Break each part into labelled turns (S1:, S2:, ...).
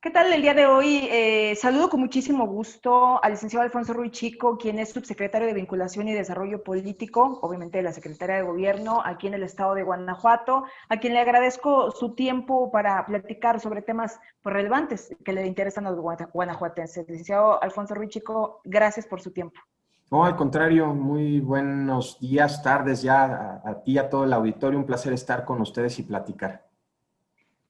S1: ¿Qué tal el día de hoy? Saludo con muchísimo gusto al licenciado Alfonso Ruiz Chico, quien es subsecretario de Vinculación y Desarrollo Político, obviamente de la Secretaría de Gobierno, aquí en el estado de Guanajuato, a quien le agradezco su tiempo para platicar sobre temas pues, relevantes que le interesan a los guanajuatenses. Licenciado Alfonso Ruiz Chico, gracias por su tiempo.
S2: No, al contrario, muy buenos días, tardes ya a ti y a todo el auditorio. Un placer estar con ustedes y platicar.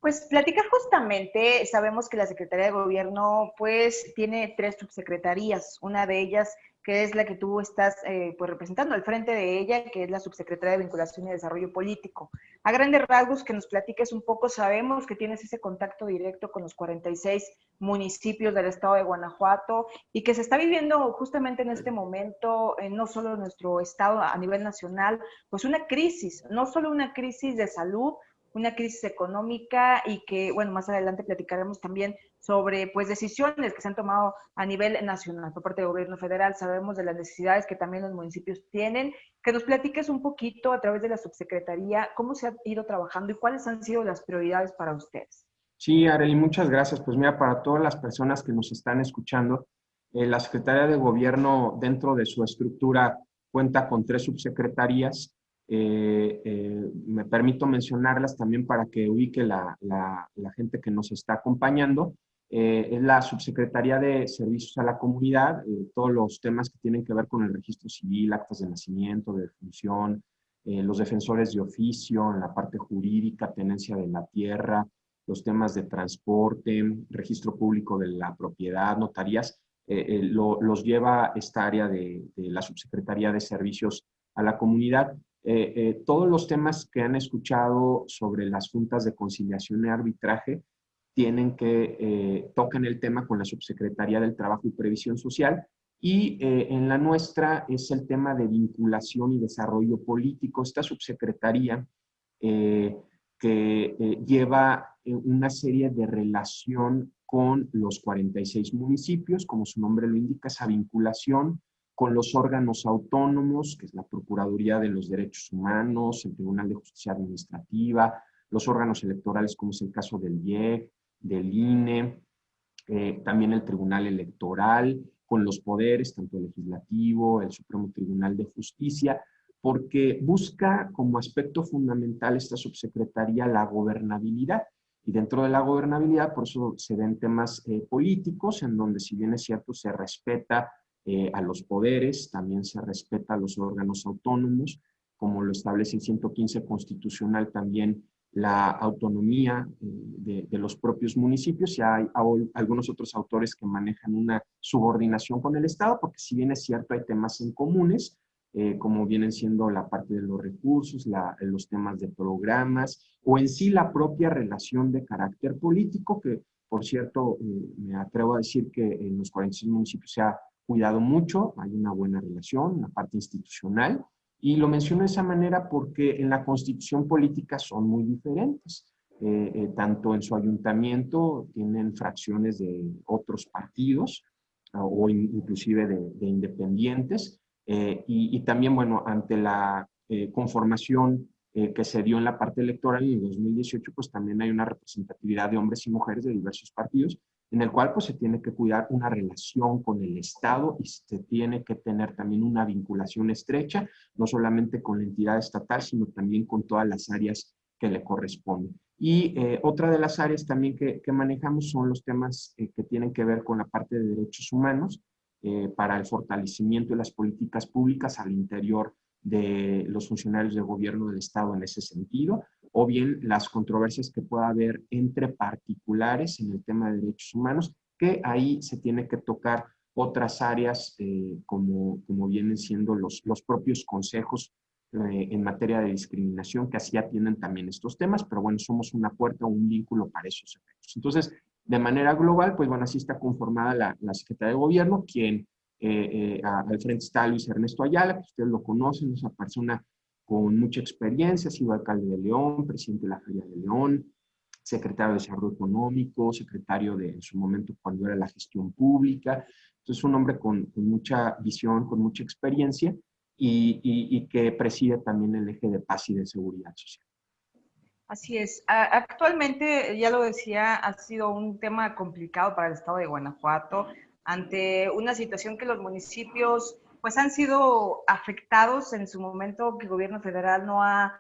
S1: Pues platicar justamente, sabemos que la Secretaría de Gobierno pues tiene tres subsecretarías, una de ellas que es la que tú estás pues representando al frente de ella, que es la subsecretaria de Vinculación y Desarrollo Político. A grandes rasgos, que nos platiques un poco, sabemos que tienes ese contacto directo con los 46 municipios del estado de Guanajuato y que se está viviendo justamente en este momento, no solo en nuestro estado a nivel nacional, pues una crisis, no solo una crisis de salud, una crisis económica y que, bueno, más adelante platicaremos también sobre, pues, decisiones que se han tomado a nivel nacional por parte del gobierno federal. Sabemos de las necesidades que también los municipios tienen. Que nos platiques un poquito a través de la subsecretaría cómo se ha ido trabajando y cuáles han sido las prioridades para ustedes.
S2: Sí, Arely, muchas gracias. Pues mira, para todas las personas que nos están escuchando, la Secretaría de Gobierno dentro de su estructura cuenta con tres subsecretarías. Me permito mencionarlas también para que ubique la gente que nos está acompañando. Es la Subsecretaría de Servicios a la Comunidad, todos los temas que tienen que ver con el registro civil, actas de nacimiento, de defunción, los defensores de oficio, en la parte jurídica, tenencia de la tierra, los temas de transporte, registro público de la propiedad, notarías, los lleva esta área de la Subsecretaría de Servicios a la Comunidad. Todos los temas que han escuchado sobre las juntas de conciliación y arbitraje tocan el tema con la Subsecretaría del Trabajo y Previsión Social, y en la nuestra es el tema de vinculación y desarrollo político. Esta subsecretaría eh, que lleva una serie de relación con los 46 municipios, como su nombre lo indica, esa vinculación con los órganos autónomos, que es la Procuraduría de los Derechos Humanos, el Tribunal de Justicia Administrativa, los órganos electorales, como es el caso del IEC, del INE, también el Tribunal Electoral, con los poderes, tanto el legislativo, el Supremo Tribunal de Justicia, porque busca como aspecto fundamental esta subsecretaría la gobernabilidad. Y dentro de la gobernabilidad, por eso se ven temas políticos, en donde si bien es cierto, se respeta a los poderes, también se respeta a los órganos autónomos, como lo establece el 115 constitucional, también la autonomía de los propios municipios. Ya hay algunos otros autores que manejan una subordinación con el Estado, porque si bien es cierto, hay temas en comunes, como vienen siendo la parte de los recursos, los temas de programas, o en sí la propia relación de carácter político, que por cierto, me atrevo a decir que en los 46 municipios se ha cuidado mucho, hay una buena relación, una parte institucional, y lo menciono de esa manera porque en la constitución política son muy diferentes. Tanto en su ayuntamiento tienen fracciones de otros partidos o inclusive de independientes, y también, bueno, ante la conformación que se dio en la parte electoral en el 2018, pues también hay una representatividad de hombres y mujeres de diversos partidos, en el cual pues se tiene que cuidar una relación con el Estado y se tiene que tener también una vinculación estrecha, no solamente con la entidad estatal, sino también con todas las áreas que le corresponden. Y otra de las áreas también que manejamos son los temas que tienen que ver con la parte de derechos humanos, para el fortalecimiento de las políticas públicas al interior de los funcionarios de gobierno del Estado en ese sentido, o bien las controversias que pueda haber entre particulares en el tema de derechos humanos, que ahí se tiene que tocar otras áreas como vienen siendo los propios consejos en materia de discriminación, que así atienden también estos temas, pero bueno, somos una puerta o un vínculo para esos efectos. Entonces, de manera global, pues bueno, así está conformada la Secretaría de Gobierno, quien al frente está Luis Ernesto Ayala, que ustedes lo conocen, es una persona con mucha experiencia, ha sido alcalde de León, presidente de la Feria de León, secretario de Desarrollo Económico, secretario en su momento cuando era la gestión pública. Entonces, un hombre con mucha visión, con mucha experiencia y que preside también el eje de paz y de seguridad social.
S1: Así es. Actualmente, ya lo decía, ha sido un tema complicado para el estado de Guanajuato ante una situación que los municipios pues han sido afectados en su momento que el gobierno federal no ha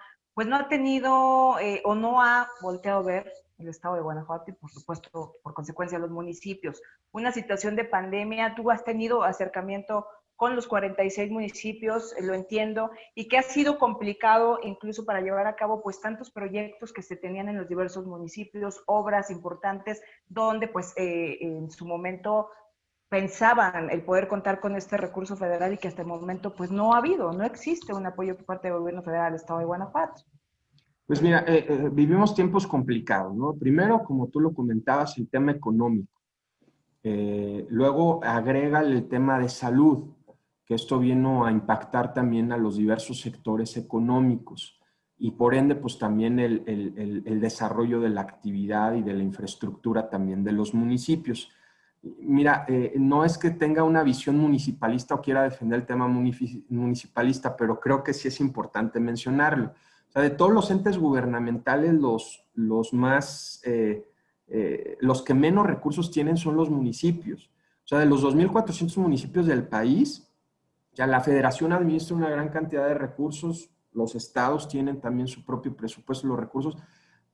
S1: tenido o no ha volteado a ver el estado de Guanajuato y por supuesto por consecuencia los municipios. Una situación de pandemia, tú has tenido acercamiento con los 46 municipios, lo entiendo, y que ha sido complicado incluso para llevar a cabo pues tantos proyectos que se tenían en los diversos municipios, obras importantes, donde pues en su momento pensaban el poder contar con este recurso federal y que hasta el momento pues no ha habido, no existe un apoyo por parte del gobierno federal al Estado de Guanajuato.
S2: Pues mira, vivimos tiempos complicados, ¿no? Primero, como tú lo comentabas, el tema económico. Luego agrega el tema de salud, que esto vino a impactar también a los diversos sectores económicos y por ende pues también el desarrollo de la actividad y de la infraestructura también de los municipios. Mira, no es que tenga una visión municipalista o quiera defender el tema municipalista, pero creo que sí es importante mencionarlo. O sea, de todos los entes gubernamentales, los más los que menos recursos tienen son los municipios. O sea, de los 2.400 municipios del país, ya la federación administra una gran cantidad de recursos, los estados tienen también su propio presupuesto, los recursos,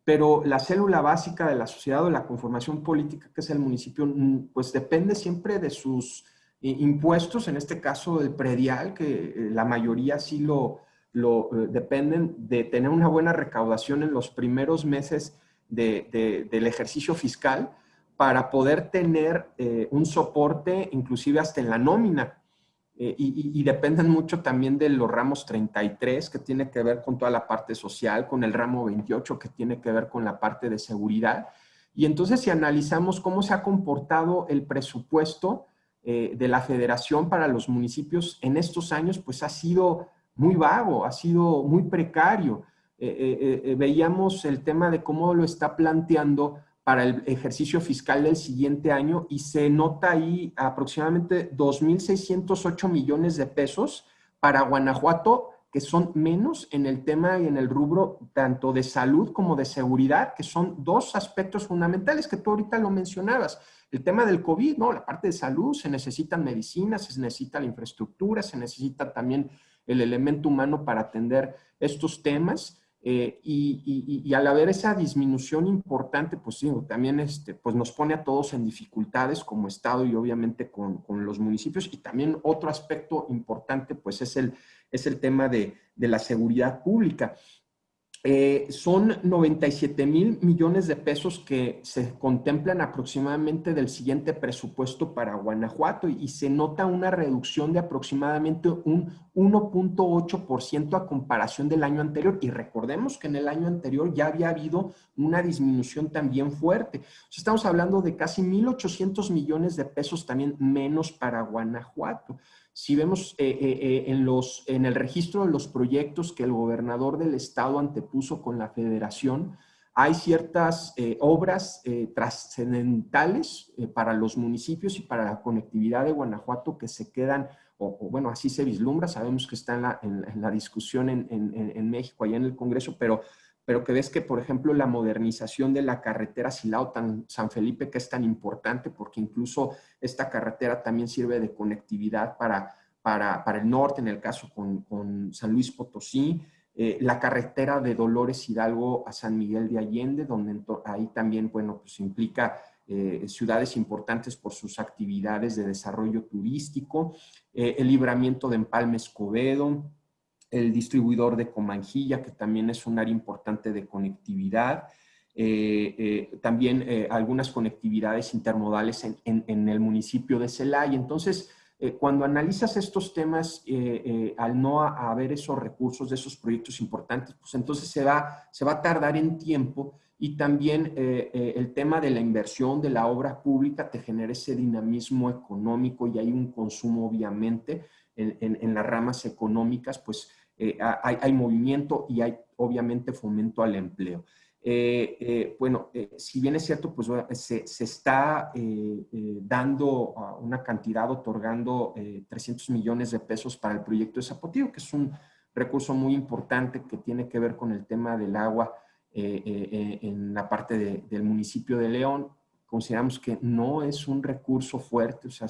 S2: pero la célula básica de la sociedad o de la conformación política, que es el municipio, pues depende siempre de sus impuestos, en este caso del predial, que la mayoría sí lo dependen de tener una buena recaudación en los primeros meses del ejercicio fiscal para poder tener un soporte inclusive hasta en la nómina. Y dependen mucho también de los ramos 33, que tiene que ver con toda la parte social, con el ramo 28, que tiene que ver con la parte de seguridad. Y entonces, si analizamos cómo se ha comportado el presupuesto de la federación para los municipios en estos años, pues ha sido muy vago, ha sido muy precario. Veíamos el tema de cómo lo está planteando para el ejercicio fiscal del siguiente año y se nota ahí aproximadamente 2.608 millones de pesos para Guanajuato, que son menos en el tema y en el rubro tanto de salud como de seguridad, que son dos aspectos fundamentales que tú ahorita lo mencionabas. El tema del COVID, ¿no? La parte de salud, se necesitan medicinas, se necesita la infraestructura, se necesita también el elemento humano para atender estos temas. Y al haber esa disminución importante, pues sí, también pues nos pone a todos en dificultades como Estado y obviamente con los municipios. Y también otro aspecto importante, pues es el tema de la seguridad pública. Son 97,000 millones de pesos que se contemplan aproximadamente del siguiente presupuesto para Guanajuato y se nota una reducción de aproximadamente un 1.8% a comparación del año anterior. Y recordemos que en el año anterior ya había habido una disminución también fuerte. O sea, estamos hablando de casi 1.800 millones de pesos también menos para Guanajuato. Si vemos en el registro de los proyectos que el gobernador del estado antepuso con la federación, hay ciertas obras trascendentales para los municipios y para la conectividad de Guanajuato que se quedan, bueno, así se vislumbra, sabemos que está en la discusión en México, allá en el Congreso, pero que ves que, por ejemplo, la modernización de la carretera Silao-San Felipe, que es tan importante, porque incluso esta carretera también sirve de conectividad para el norte, en el caso con San Luis Potosí, la carretera de Dolores Hidalgo a San Miguel de Allende, donde ahí también, bueno, pues implica ciudades importantes por sus actividades de desarrollo turístico, el libramiento de Empalme Escobedo, el distribuidor de Comanjilla, que también es un área importante de conectividad, también algunas conectividades intermodales en el municipio de Celaya. Entonces, cuando analizas estos temas, al no haber esos recursos de esos proyectos importantes, pues entonces se va a tardar en tiempo y también el tema de la inversión de la obra pública te genera ese dinamismo económico y hay un consumo obviamente en las ramas económicas, pues hay movimiento y hay obviamente fomento al empleo. Bueno, si bien es cierto, pues se está dando una cantidad, otorgando 300 millones de pesos para el proyecto de Zapotillo, que es un recurso muy importante que tiene que ver con el tema del agua en la parte del municipio de León. Consideramos que no es un recurso fuerte, o sea,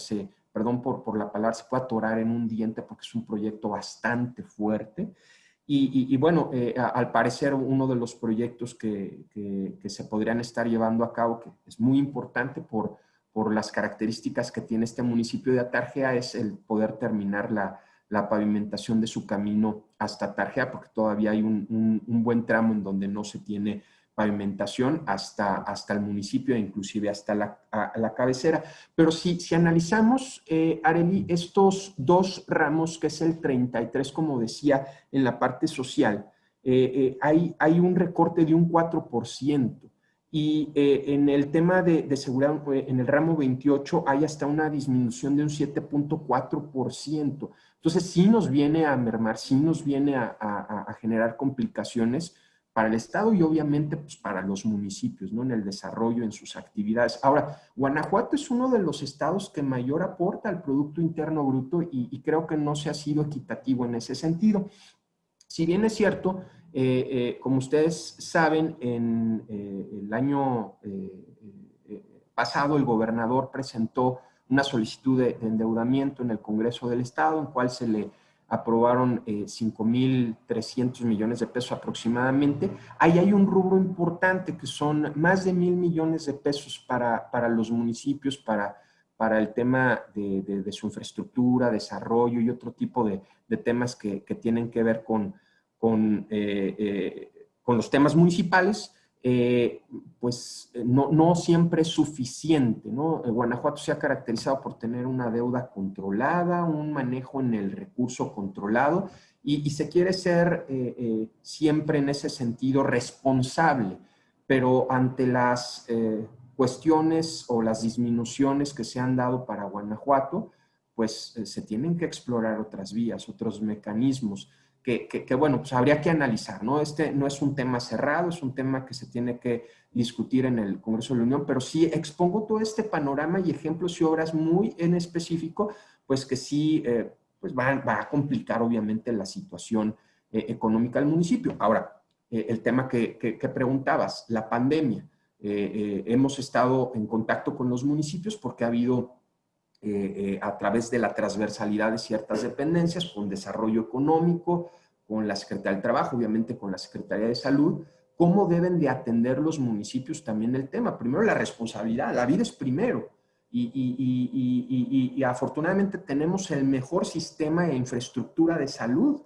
S2: perdón por la palabra, se puede atorar en un diente porque es un proyecto bastante fuerte. Y bueno, al parecer uno de los proyectos que se podrían estar llevando a cabo, que es muy importante por las características que tiene este municipio de Atarjea, es el poder terminar la pavimentación de su camino hasta Atarjea, porque todavía hay un buen tramo en donde no se tiene pavimentación hasta el municipio e inclusive hasta la cabecera. Pero si analizamos, Arely, estos dos ramos, que es el 33, como decía, en la parte social, hay un recorte de un 4%. Y en el tema de seguridad, en el ramo 28, hay hasta una disminución de un 7.4%. Entonces, sí nos viene a mermar, sí nos viene a generar complicaciones para el Estado y obviamente pues, para los municipios, ¿no? En el desarrollo, en sus actividades. Ahora, Guanajuato es uno de los estados que mayor aporta al Producto Interno Bruto y creo que no se ha sido equitativo en ese sentido. Si bien es cierto, como ustedes saben, en el año pasado el gobernador presentó una solicitud de endeudamiento en el Congreso del Estado, en cual se le aprobaron 5.300 millones de pesos aproximadamente. Ahí hay un rubro importante que son más de 1,000 millones de pesos para los municipios, para el tema de su infraestructura, desarrollo y otro tipo de temas que tienen que ver con los temas municipales. Pues no siempre es suficiente, ¿no? Guanajuato se ha caracterizado por tener una deuda controlada, un manejo en el recurso controlado y se quiere ser siempre en ese sentido responsable, pero ante las cuestiones o las disminuciones que se han dado para Guanajuato, pues se tienen que explorar otras vías, otros mecanismos bueno, pues habría que analizar, ¿no? Este no es un tema cerrado, es un tema que se tiene que discutir en el Congreso de la Unión, pero sí expongo todo este panorama y ejemplos y obras muy en específico, pues que sí, pues va a complicar obviamente la situación económica del municipio. Ahora, el tema que preguntabas, la pandemia. Hemos estado en contacto con los municipios porque ha habido a través de la transversalidad de ciertas dependencias, con desarrollo económico, con la Secretaría del Trabajo, obviamente con la Secretaría de Salud, cómo deben de atender los municipios también el tema. Primero la responsabilidad, la vida es primero. Y afortunadamente tenemos el mejor sistema de infraestructura de salud.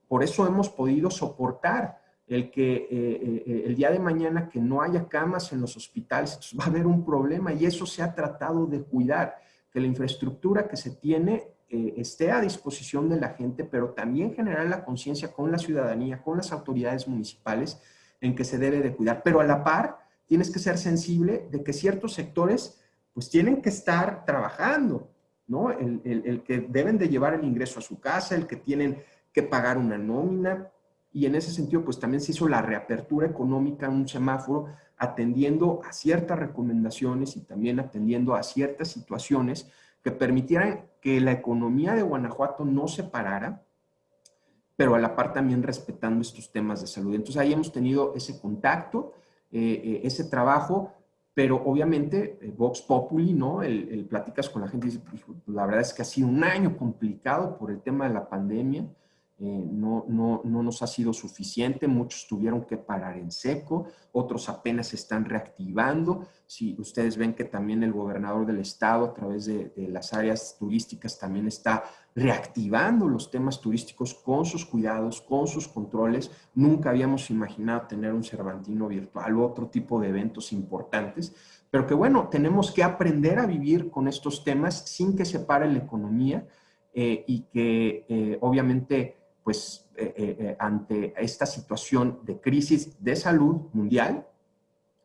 S2: Por eso hemos podido soportar el que el día de mañana que no haya camas en los hospitales, entonces va a haber un problema y eso se ha tratado de cuidar, que la infraestructura que se tiene esté a disposición de la gente, pero también generar la conciencia con la ciudadanía, con las autoridades municipales, en que se debe de cuidar. Pero a la par, tienes que ser sensible de que ciertos sectores pues tienen que estar trabajando, ¿no? El que deben de llevar el ingreso a su casa, el que tienen que pagar una nómina, y en ese sentido pues también se hizo la reapertura económica, un semáforo, atendiendo a ciertas recomendaciones y también atendiendo a ciertas situaciones que permitieran que la economía de Guanajuato no se parara, pero a la par también respetando estos temas de salud. Entonces ahí hemos tenido ese contacto, ese trabajo, pero obviamente Vox Populi, ¿no? El platicas con la gente y dice, la verdad es que ha sido un año complicado por el tema de la pandemia, no nos ha sido suficiente, muchos tuvieron que parar en seco, otros apenas se están reactivando. Si ustedes ven que también el gobernador del estado a través de las áreas turísticas también está reactivando los temas turísticos con sus cuidados, con sus controles. Nunca habíamos imaginado tener un Cervantino virtual u otro tipo de eventos importantes, pero que bueno, tenemos que aprender a vivir con estos temas sin que se pare la economía y que obviamente pues ante esta situación de crisis de salud mundial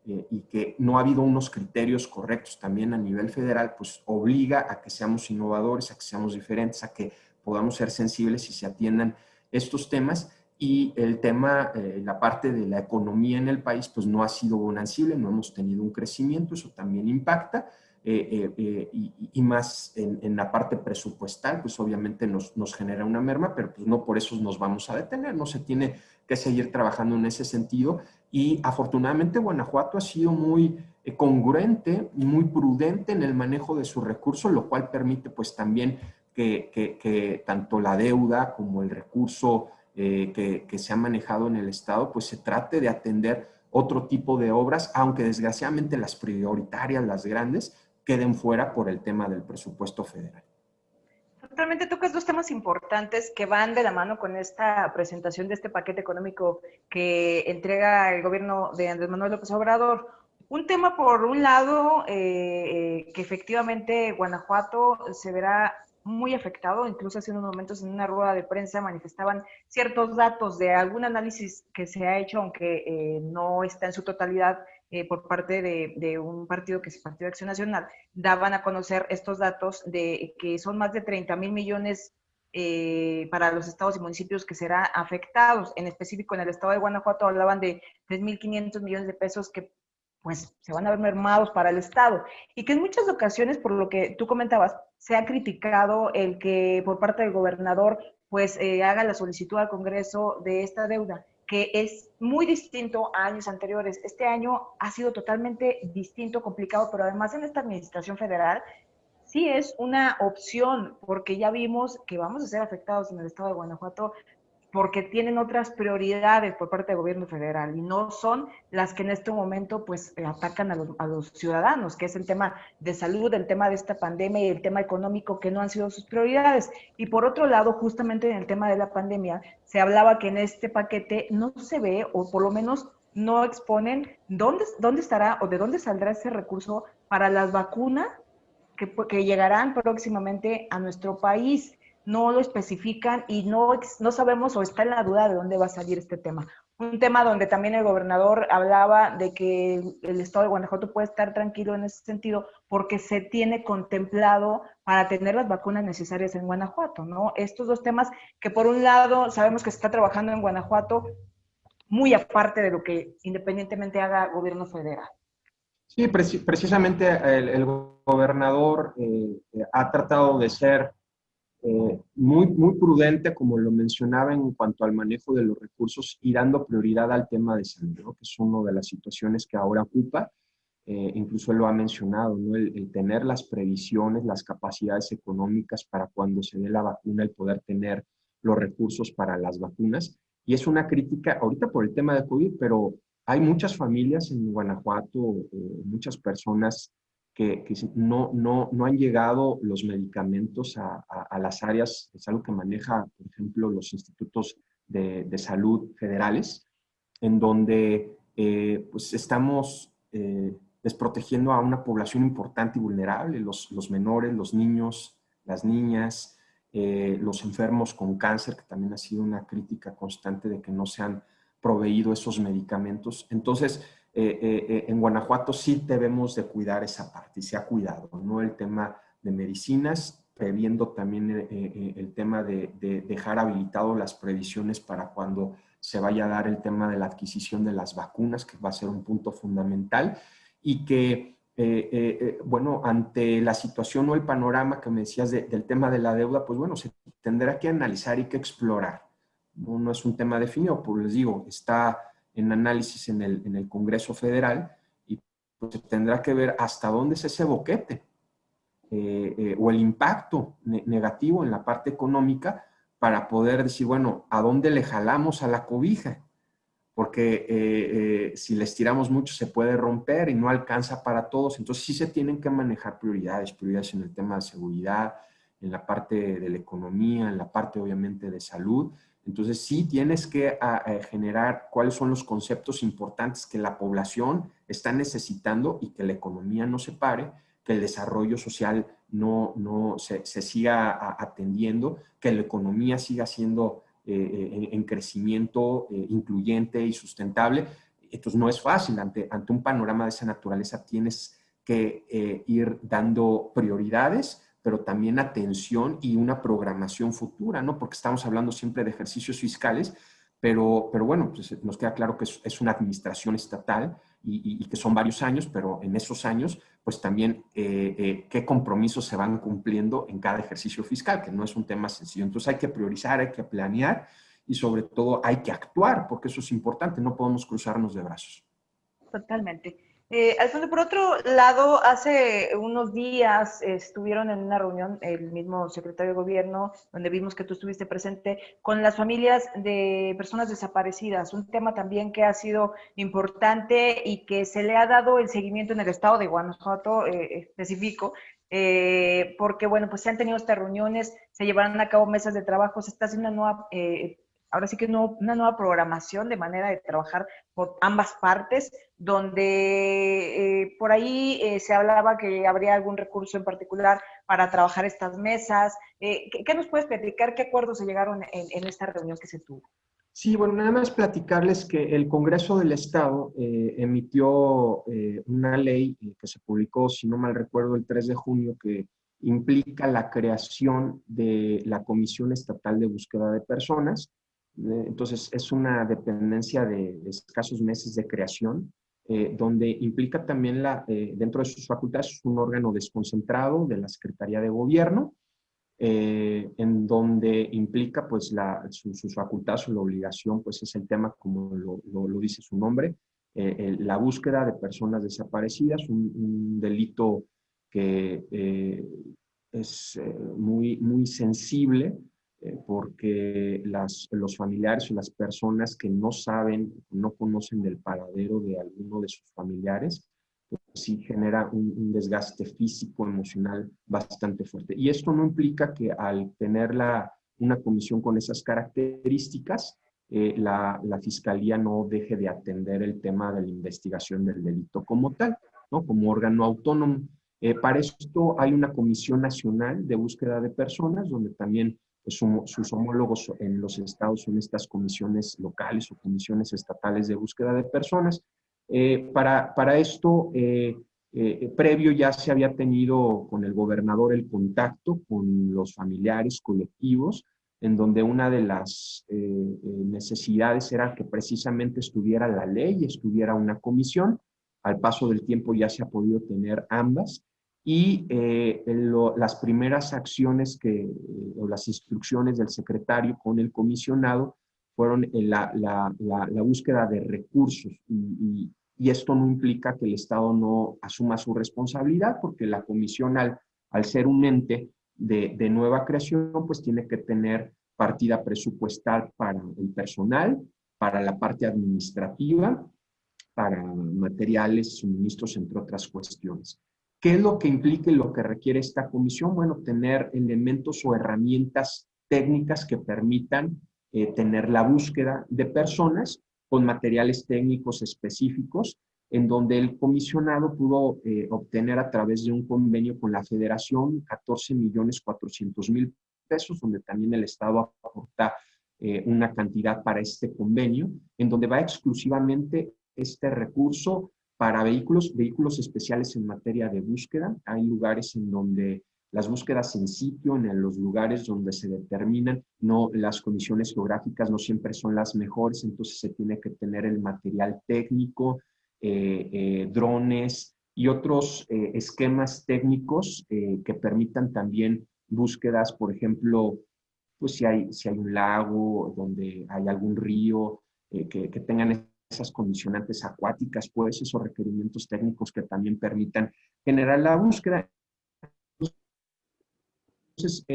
S2: y que no ha habido unos criterios correctos también a nivel federal, pues obliga a que seamos innovadores, a que seamos diferentes, a que podamos ser sensibles y se atiendan estos temas. Y el tema, la parte de la economía en el país, pues no ha sido bonancible, no hemos tenido un crecimiento, eso también impacta. y más en la parte presupuestal, pues obviamente nos genera una merma, pero pues no por eso nos vamos a detener, no se tiene que seguir trabajando en ese sentido. Y afortunadamente Guanajuato ha sido muy congruente y muy prudente en el manejo de sus recursos, lo cual permite pues también que tanto la deuda como el recurso que se ha manejado en el Estado, pues se trate de atender otro tipo de obras, aunque desgraciadamente las prioritarias, las grandes, queden fuera por el tema del presupuesto federal.
S1: Totalmente tocas dos temas importantes que van de la mano con esta presentación de este paquete económico que entrega el gobierno de Andrés Manuel López Obrador. Un tema, por un lado, que efectivamente Guanajuato se verá muy afectado, incluso hace unos momentos en una rueda de prensa manifestaban ciertos datos de algún análisis que se ha hecho, aunque no está en su totalidad por parte de un partido que es el Partido de Acción Nacional, daban a conocer estos datos de que son más de 30,000 millones para los estados y municipios que serán afectados. En específico, en el estado de Guanajuato hablaban de 3,500 millones de pesos que pues se van a ver mermados para el Estado. Y que en muchas ocasiones, por lo que tú comentabas, se ha criticado el que por parte del gobernador pues haga la solicitud al Congreso de esta deuda, que es muy distinto a años anteriores. Este año ha sido totalmente distinto, complicado, pero además en esta administración federal sí es una opción, porque ya vimos que vamos a ser afectados en el estado de Guanajuato porque tienen otras prioridades por parte del gobierno federal y no son las que en este momento pues atacan a los ciudadanos, que es el tema de salud, el tema de esta pandemia y el tema económico que no han sido sus prioridades. Y por otro lado, justamente en el tema de la pandemia, se hablaba que en este paquete no se ve, o por lo menos no exponen dónde estará o de dónde saldrá ese recurso para las vacunas que llegarán próximamente a nuestro país. No lo especifican y no sabemos o está en la duda de dónde va a salir este tema. Un tema donde también el gobernador hablaba de que el estado de Guanajuato puede estar tranquilo en ese sentido porque se tiene contemplado para tener las vacunas necesarias en Guanajuato, ¿no? Estos dos temas que por un lado sabemos que se está trabajando en Guanajuato muy aparte de lo que independientemente haga el gobierno federal.
S2: Sí, precisamente el gobernador ha tratado de ser muy prudente, como lo mencionaba, en cuanto al manejo de los recursos y dando prioridad al tema de salud, ¿no? Que es una de las situaciones que ahora ocupa. Incluso él lo ha mencionado, ¿no? El tener las previsiones, las capacidades económicas para cuando se dé la vacuna, el poder tener los recursos para las vacunas. Y es una crítica ahorita por el tema de COVID, pero hay muchas familias en Guanajuato, muchas personas que no han llegado los medicamentos a las áreas de salud que maneja, por ejemplo, los institutos de salud federales, en donde pues estamos desprotegiendo a una población importante y vulnerable, los menores, los niños, las niñas, los enfermos con cáncer, que también ha sido una crítica constante de que no se han proveído esos medicamentos. Entonces, en Guanajuato sí debemos de cuidar esa parte y se ha cuidado, ¿no? El tema de medicinas, previendo también el tema de dejar habilitado las previsiones para cuando se vaya a dar el tema de la adquisición de las vacunas, que va a ser un punto fundamental, y que, bueno, ante la situación o el panorama que me decías del tema de la deuda, pues bueno, se tendrá que analizar y que explorar. No es un tema definido, pues les digo, está en análisis en el Congreso Federal y pues se tendrá que ver hasta dónde es ese boquete o el impacto negativo en la parte económica para poder decir, bueno, ¿a dónde le jalamos a la cobija? Porque si le estiramos mucho se puede romper y no alcanza para todos. Entonces sí se tienen que manejar prioridades en el tema de seguridad, en la parte de la economía, en la parte obviamente de salud. Entonces sí tienes que generar cuáles son los conceptos importantes que la población está necesitando y que la economía no se pare, que el desarrollo social no se siga atendiendo, que la economía siga siendo en crecimiento incluyente y sustentable. Entonces no es fácil, ante un panorama de esa naturaleza tienes que ir dando prioridades, pero también atención y una programación futura, ¿no? Porque estamos hablando siempre de ejercicios fiscales, pero bueno, pues nos queda claro que es una administración estatal y que son varios años, pero en esos años, pues también qué compromisos se van cumpliendo en cada ejercicio fiscal, que no es un tema sencillo. Entonces hay que priorizar, hay que planear y sobre todo hay que actuar, porque eso es importante, no podemos cruzarnos de brazos.
S1: Totalmente. Alfonso, por otro lado, hace unos días estuvieron en una reunión el mismo secretario de gobierno, donde vimos que tú estuviste presente, con las familias de personas desaparecidas, un tema también que ha sido importante y que se le ha dado el seguimiento en el estado de Guanajuato específico, porque, bueno, pues se han tenido estas reuniones, se llevarán a cabo mesas de trabajo, se está haciendo una nueva, ahora sí que una nueva programación de manera de trabajar por ambas partes, donde por ahí se hablaba que habría algún recurso en particular para trabajar estas mesas. ¿Qué nos puedes platicar? ¿Qué acuerdos se llegaron en esta reunión que se tuvo?
S2: Sí, bueno, nada más platicarles que el Congreso del Estado emitió una ley que se publicó, si no mal recuerdo, el 3 de junio, que implica la creación de la Comisión Estatal de Búsqueda de Personas. Entonces, es una dependencia de escasos meses de creación, donde implica también, dentro de sus facultades, un órgano desconcentrado de la Secretaría de Gobierno, en donde implica pues sus facultades o la obligación, pues es el tema como lo dice su nombre, la búsqueda de personas desaparecidas, un delito que es muy sensible, porque los familiares o las personas que no saben, no conocen del paradero de alguno de sus familiares, pues sí genera un desgaste físico, emocional bastante fuerte. Y esto no implica que al tener una comisión con esas características, la Fiscalía no deje de atender el tema de la investigación del delito como tal, ¿no? Como órgano autónomo. Para esto hay una Comisión Nacional de Búsqueda de Personas, donde también pues, sus homólogos en los estados son estas comisiones locales o comisiones estatales de búsqueda de personas. Para esto, previo ya se había tenido con el gobernador el contacto con los familiares colectivos, en donde una de las necesidades era que precisamente estuviera la ley, estuviera una comisión. Al paso del tiempo ya se ha podido tener ambas y las primeras acciones o las instrucciones del secretario con el comisionado fueron la búsqueda de recursos y esto no implica que el Estado no asuma su responsabilidad, porque la comisión al ser un ente de nueva creación, pues tiene que tener partida presupuestal para el personal, para la parte administrativa, para materiales, suministros, entre otras cuestiones. ¿Qué es lo que implica y lo que requiere esta comisión? Bueno, tener elementos o herramientas técnicas que permitan tener la búsqueda de personas con materiales técnicos específicos, en donde el comisionado pudo obtener a través de un convenio con la Federación 14.400.000 pesos, donde también el Estado aporta una cantidad para este convenio, en donde va exclusivamente este recurso para vehículos especiales en materia de búsqueda. Hay lugares en donde las búsquedas en sitio, en los lugares donde se determinan, las condiciones geográficas no siempre son las mejores, entonces se tiene que tener el material técnico, drones y otros esquemas técnicos que permitan también búsquedas, por ejemplo, pues si hay un lago, donde hay algún río, que tengan esas condicionantes acuáticas, pues esos requerimientos técnicos que también permitan generar la búsqueda. Entonces,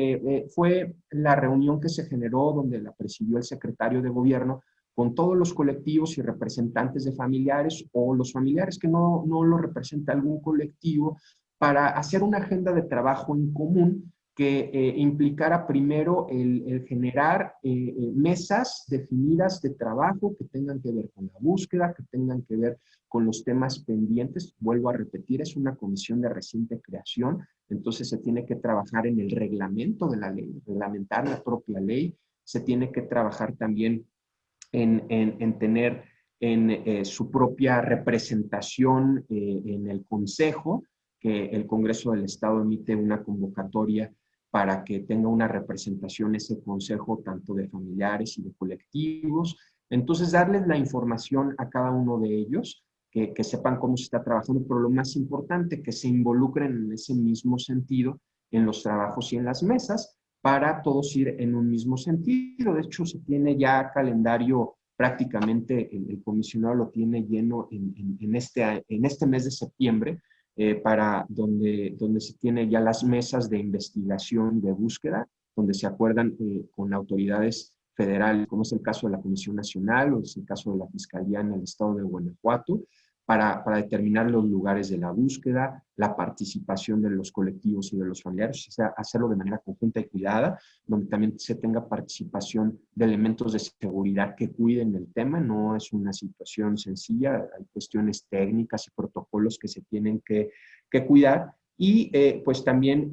S2: fue la reunión que se generó donde la presidió el secretario de gobierno con todos los colectivos y representantes de familiares o los familiares que no lo representa algún colectivo para hacer una agenda de trabajo en común que implicara primero el generar mesas definidas de trabajo que tengan que ver con la búsqueda, que tengan que ver con los temas pendientes. Vuelvo a repetir, es una comisión de reciente creación, entonces se tiene que trabajar en el reglamento de la ley, reglamentar la propia ley, se tiene que trabajar también en tener su propia representación en el Consejo, que el Congreso del Estado emite una convocatoria para que tenga una representación ese Consejo tanto de familiares y de colectivos. Entonces, darles la información a cada uno de ellos que sepan cómo se está trabajando, pero lo más importante, que se involucren en ese mismo sentido en los trabajos y en las mesas para todos ir en un mismo sentido. De hecho, se tiene ya calendario prácticamente, el comisionado lo tiene lleno en este mes de septiembre, para donde se tiene ya las mesas de investigación y de búsqueda, donde se acuerdan con autoridades federales, como es el caso de la Comisión Nacional o es el caso de la Fiscalía en el estado de Guanajuato, para determinar los lugares de la búsqueda, la participación de los colectivos y de los familiares, o sea, hacerlo de manera conjunta y cuidada, donde también se tenga participación de elementos de seguridad que cuiden el tema. No es una situación sencilla, hay cuestiones técnicas y protocolos que se tienen que cuidar, y pues también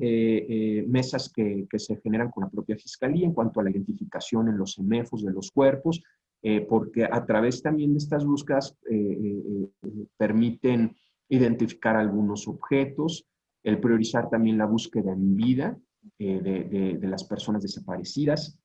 S2: mesas que se generan con la propia Fiscalía en cuanto a la identificación en los CEMEFOS de los cuerpos, porque a través también de estas búsquedas permiten identificar algunos objetos, el priorizar también la búsqueda en vida de las personas desaparecidas,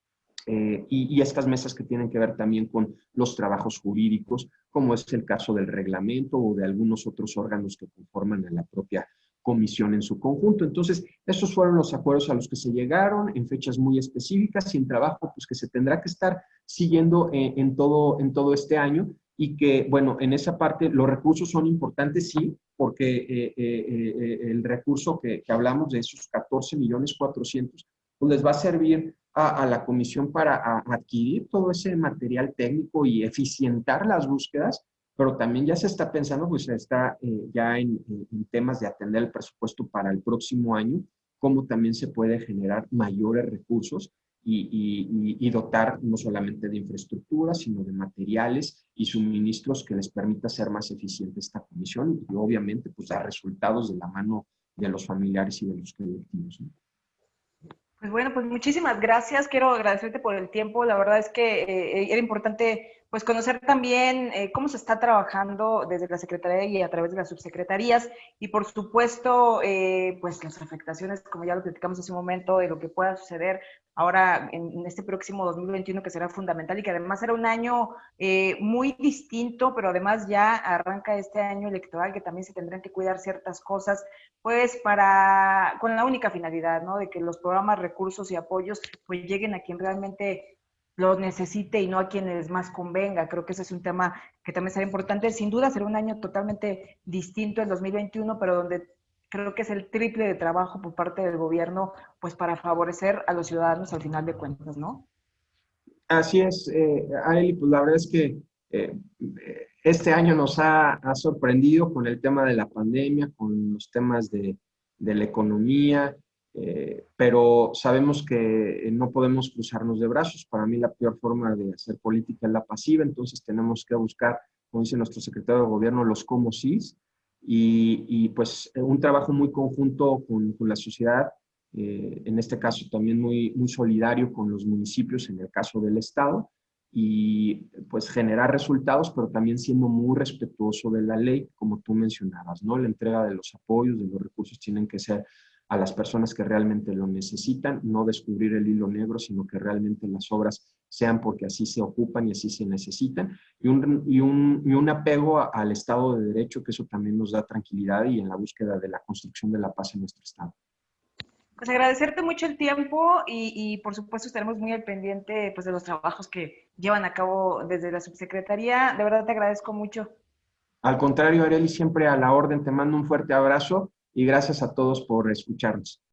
S2: y estas mesas que tienen que ver también con los trabajos jurídicos, como es el caso del reglamento o de algunos otros órganos que conforman a la propia comisión en su conjunto. Entonces, estos fueron los acuerdos a los que se llegaron en fechas muy específicas y en trabajo pues, que se tendrá que estar siguiendo en todo este año, y que, bueno, en esa parte los recursos son importantes, sí, porque el recurso que hablamos de esos 14.400.000, pues les va a servir a la comisión para adquirir todo ese material técnico y eficientar las búsquedas, pero también ya se está pensando, pues está ya en temas de atender el presupuesto para el próximo año, cómo también se puede generar mayores recursos y dotar no solamente de infraestructura, sino de materiales y suministros que les permita ser más eficiente esta comisión y obviamente pues dar resultados de la mano de los familiares y de los colectivos, ¿no?
S1: Pues bueno, pues muchísimas gracias. Quiero agradecerte por el tiempo. La verdad es que era importante pues conocer también cómo se está trabajando desde la Secretaría y a través de las subsecretarías y por supuesto pues las afectaciones, como ya lo platicamos hace un momento, de lo que pueda suceder ahora en este próximo 2021 que será fundamental y que además será un año muy distinto, pero además ya arranca este año electoral que también se tendrán que cuidar ciertas cosas pues con la única finalidad, ¿no? De que los programas, recursos y apoyos pues lleguen a quien realmente los necesite y no a quienes más convenga. Creo que ese es un tema que también será importante. Sin duda será un año totalmente distinto el 2021, pero donde creo que es el triple de trabajo por parte del gobierno, pues para favorecer a los ciudadanos al final de cuentas, ¿no?
S2: Así es, Arely, pues la verdad es que este año nos ha sorprendido con el tema de la pandemia, con los temas de la economía, pero sabemos que no podemos cruzarnos de brazos. Para mí la peor forma de hacer política es la pasiva, entonces tenemos que buscar, como dice nuestro secretario de gobierno, los cómo sís, y pues un trabajo muy conjunto con la sociedad, en este caso también muy solidario con los municipios en el caso del Estado, y pues generar resultados, pero también siendo muy respetuoso de la ley, como tú mencionabas, ¿no? La entrega de los apoyos, de los recursos tienen que ser a las personas que realmente lo necesitan, no descubrir el hilo negro, sino que realmente las obras sean porque así se ocupan y así se necesitan, y un apego al Estado de Derecho, que eso también nos da tranquilidad y en la búsqueda de la construcción de la paz en nuestro Estado.
S1: Pues agradecerte mucho el tiempo y por supuesto estaremos muy al pendiente pues, de los trabajos que llevan a cabo desde la subsecretaría. De verdad te agradezco mucho.
S2: Al contrario, Arely, siempre a la orden, te mando un fuerte abrazo y gracias a todos por escucharnos.